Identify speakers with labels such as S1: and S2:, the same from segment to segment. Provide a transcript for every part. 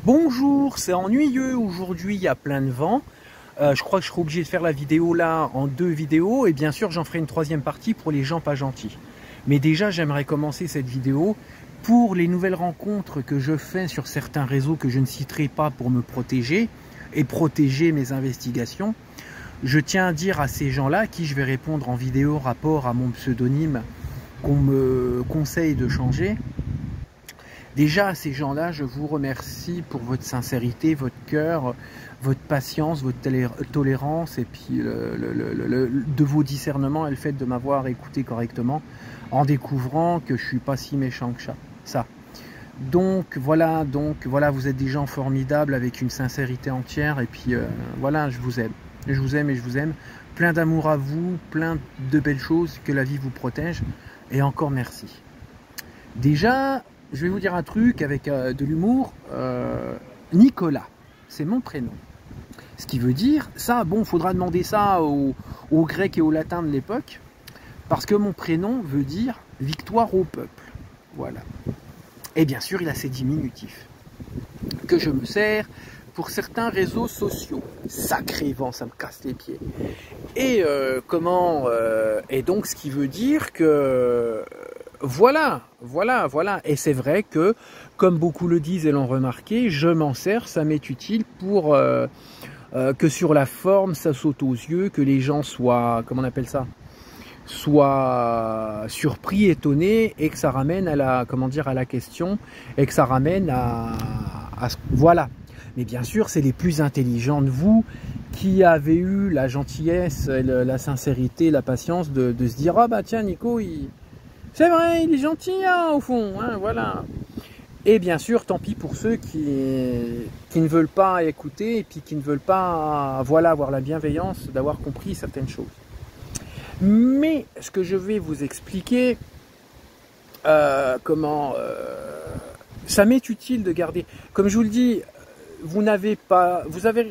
S1: Bonjour, c'est ennuyeux, aujourd'hui il y a plein de vent. Je crois que je serai obligé de faire la vidéo là en 2 vidéos et bien sûr j'en ferai une 3e partie pour les gens pas gentils. Mais déjà j'aimerais commencer cette vidéo pour les nouvelles rencontres que je fais sur certains réseaux que je ne citerai pas pour me protéger et protéger mes investigations. Je tiens à dire à ces gens-là, à qui je vais répondre en vidéo rapport à mon pseudonyme qu'on me conseille de changer. Déjà, à ces gens-là, je vous remercie pour votre sincérité, votre cœur, votre patience, votre tolérance et puis de vos discernements et le fait de m'avoir écouté correctement en découvrant que je ne suis pas si méchant que ça. Donc voilà, vous êtes des gens formidables avec une sincérité entière et puis voilà, je vous aime. Je vous aime et je vous aime. Plein d'amour à vous, plein de belles choses, que la vie vous protège et encore merci. Déjà, je vais vous dire un truc avec de l'humour. Nicolas, c'est mon prénom. Ce qui veut dire, ça, bon, faudra demander ça aux Grecs et aux Latins de l'époque, parce que mon prénom veut dire victoire au peuple. Voilà. Et bien sûr, il a ses diminutifs, que je me sers pour certains réseaux sociaux. Sacré vent, ça me casse les pieds. Et et donc, ce qui veut dire que... Voilà. Et c'est vrai que, comme beaucoup le disent et l'ont remarqué, je m'en sers, ça m'est utile pour que sur la forme, ça saute aux yeux, que les gens soient, comment on appelle ça, soient surpris, étonnés, et que ça ramène à la, à la question, et que ça ramène voilà. Mais bien sûr, c'est les plus intelligents de vous qui avez eu la gentillesse, la sincérité, la patience de se dire « Ah bah tiens, Nico, c'est vrai, il est gentil hein, au fond, hein, voilà. » Et bien sûr, tant pis pour ceux qui ne veulent pas écouter et puis qui ne veulent pas avoir la bienveillance d'avoir compris certaines choses. Mais ce que je vais vous expliquer, ça m'est utile de garder. Comme je vous le dis, vous avez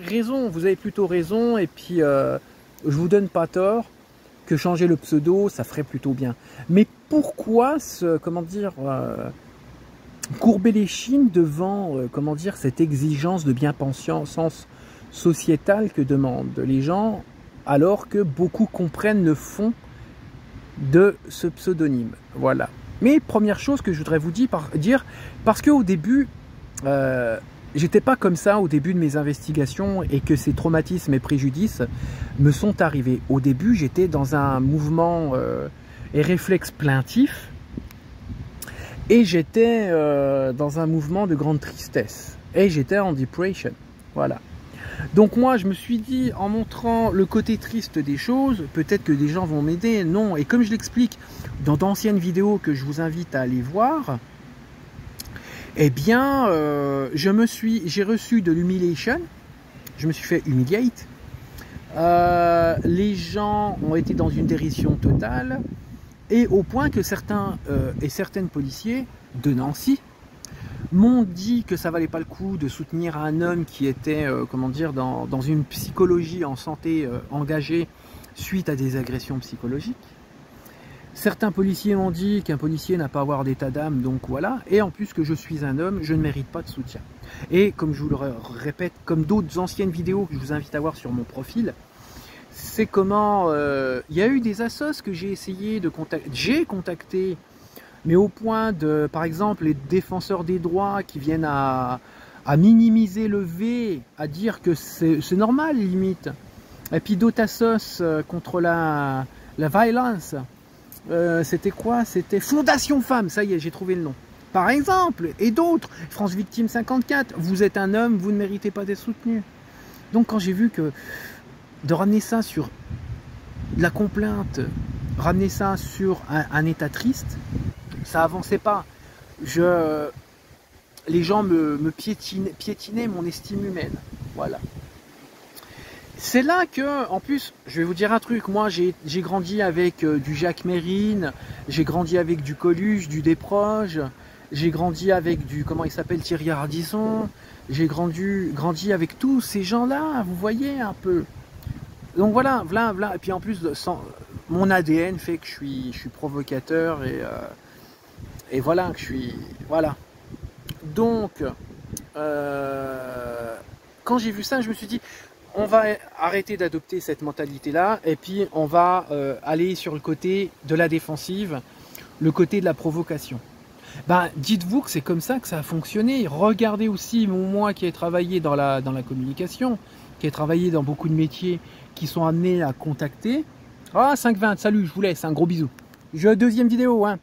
S1: raison, vous avez plutôt raison, et puis je vous donne pas tort que changer le pseudo, ça ferait plutôt bien. Mais pourquoi courber les chines devant, cette exigence de bien-pensance sociétale que demandent les gens, alors que beaucoup comprennent le fond de ce pseudonyme. Voilà. Mais première chose que je voudrais vous dire, parce qu'au début, j'étais pas comme ça au début de mes investigations et que ces traumatismes et préjudices me sont arrivés. Au début, j'étais dans un mouvement et réflexe plaintif et j'étais dans un mouvement de grande tristesse et j'étais en depression. Voilà. Donc moi, je me suis dit, en montrant le côté triste des choses, peut-être que des gens vont m'aider. Non, et comme je l'explique dans d'anciennes vidéos que je vous invite à aller voir, eh bien, j'ai reçu de l'humiliation, je me suis fait humiliate. Les gens ont été dans une dérision totale, et au point que certains et certaines policiers de Nancy m'ont dit que ça valait pas le coup de soutenir un homme qui était, dans une psychologie en santé engagée suite à des agressions psychologiques. Certains policiers m'ont dit qu'un policier n'a pas à avoir d'état d'âme, donc voilà. Et en plus que je suis un homme, je ne mérite pas de soutien. Et comme je vous le répète, comme d'autres anciennes vidéos que je vous invite à voir sur mon profil, c'est comment il y a eu des assos que j'ai essayé de contacter. J'ai contacté, mais au point de, par exemple, les défenseurs des droits qui viennent à minimiser le V, à dire que c'est normal limite. Et puis d'autres assos contre la violence. C'était quoi? C'était Fondation Femmes, ça y est, j'ai trouvé le nom. Par exemple, et d'autres, France Victime 54, vous êtes un homme, vous ne méritez pas d'être soutenu. Donc quand j'ai vu que de ramener ça sur la complainte, ramener ça sur un état triste, ça avançait pas. Les gens me piétinaient mon estime humaine. Voilà. C'est là que, en plus, je vais vous dire un truc, moi j'ai grandi avec du Jacques Mérine, j'ai grandi avec du Coluche, du Desproges, j'ai grandi avec du, comment il s'appelle, Thierry Ardisson, j'ai grandi avec tous ces gens-là, vous voyez un peu. Donc voilà, et puis en plus, mon ADN fait que je suis provocateur et voilà, que je suis, voilà. Donc, quand j'ai vu ça, je me suis dit, on va arrêter d'adopter cette mentalité-là et puis on va aller sur le côté de la défensive, le côté de la provocation. Ben, dites-vous que c'est comme ça que ça a fonctionné. Regardez aussi, moi qui ai travaillé dans la communication, qui ai travaillé dans beaucoup de métiers qui sont amenés à contacter. Ah, 5,20, salut, je vous laisse, un gros bisou. Deuxième vidéo, hein.